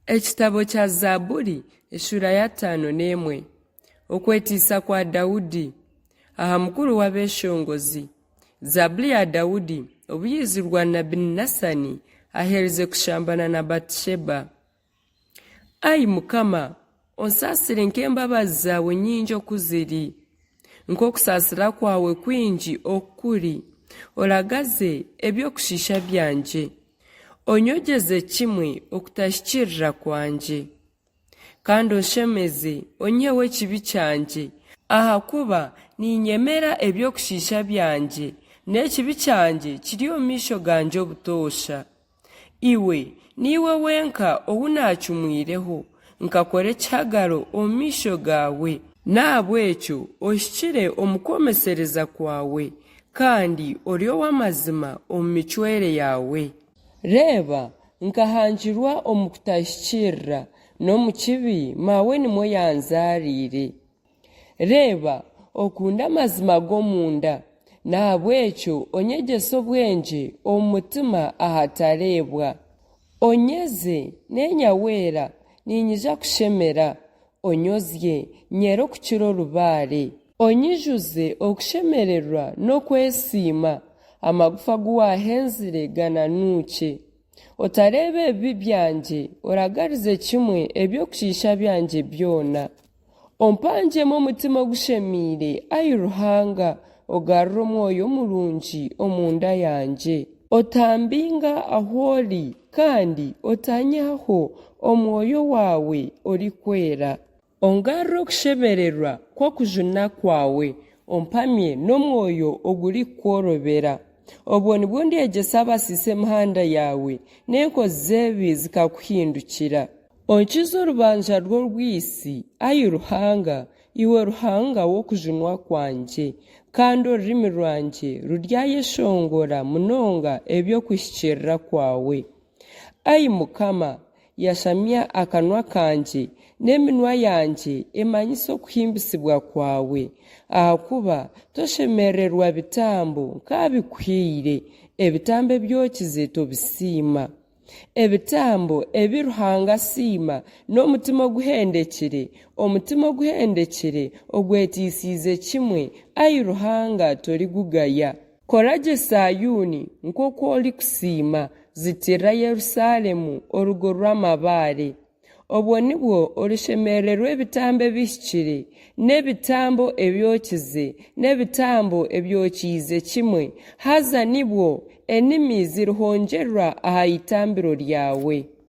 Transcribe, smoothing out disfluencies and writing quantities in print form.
Ekitabo kya Zaabuli essula ya 5 okwetiisa kwa Dawudi. Aha mukulu w'abeeshongozi. Zaabuli ya Dawudi obuyizirwa Nabbi Nasani ahereze kushambana na Batisheba. Ayi Mukama, onsaasire nk'embabazi zaawe nyingi okuziri, nk'okusaasira kwawe kwingi okuri. Olagaze ebyokushisha byanje, onyogeze kimwe okutashikirira kwanje, kandi onshemeze onyeho ekibi kyanje, ahakuba ninyemera ebyokushisha byanje, n'ekibi kyanje kiri omu maisho ganje obutosha. Iwe niwe wenka owunaacumwireho, nkakora ekihagaro omu maisho gawe. Nahabwekyo ohikire omu kwomesereza kwawe, kandi ori ow'amazima omu micwere yawe. Reeba nkahangirwa omu kutashikirira, n'omu kibi mawe nimwe yanzaariire. Reeba okunde amazima g'omunda, nahabwekyo onyegyese obwengye omu mutima ahatareebwa. Onyeze n'enyaweera ninyija kushemera, onyozye nyere okukira orubaare. Onyijuze okushemererwa n'okwesiima, amagufa gu wahenzire gananuuke. Otareeba ebibi byanje, oragarize kimwe ebyokushisha byanje byona. Ompangyemu omutima ogushemiire, ayi Ruhanga, ogarure omwoyo omurungi omunda yanje. Otambinga ahori, kandi otanyaho omwoyo wawe orikwera. Ongarure okushemererwa kw'okujuna kwawe, ompamye n'omwoyo oguri kworobera. Obwo nibwo ndyegyesa abasiisa emihanda yawe, n'enkozi z'ebi zikakuhindukira. Onkize orubanja rw'orwisi, ayi Ruhanga, iwe Ruhanga w'okujunwa kwanje, kandi orurimi rwanje ruryayeshongora munonga ebyokuhikirira kwawe. Ayi Mukama, yashamya akanwa kanje, n'eminwa yanje emanyise okuhimbisibwa kwawe. Ahakuba toshemererwa bitambo nk'abikuhire, ebitambo ebyokize tobisiima. Ebitambo ebi Ruhanga asiima n'omutima oguhendekire, omutima oguhendekire ogwetiisiize kimwe, ayi Ruhanga torigugaya. Koragye Sayuni nk'oku orikusiima, zitirira Yerusaalemu orugo rw'amabaare. Obwo nibwo orishemererwa ebitambo ebihikire, n'ebitambo ebyokize, n'ebitambo ebyokiize kimwe, haza nibwo enimi zirihongerwa aha itambiro ryawe.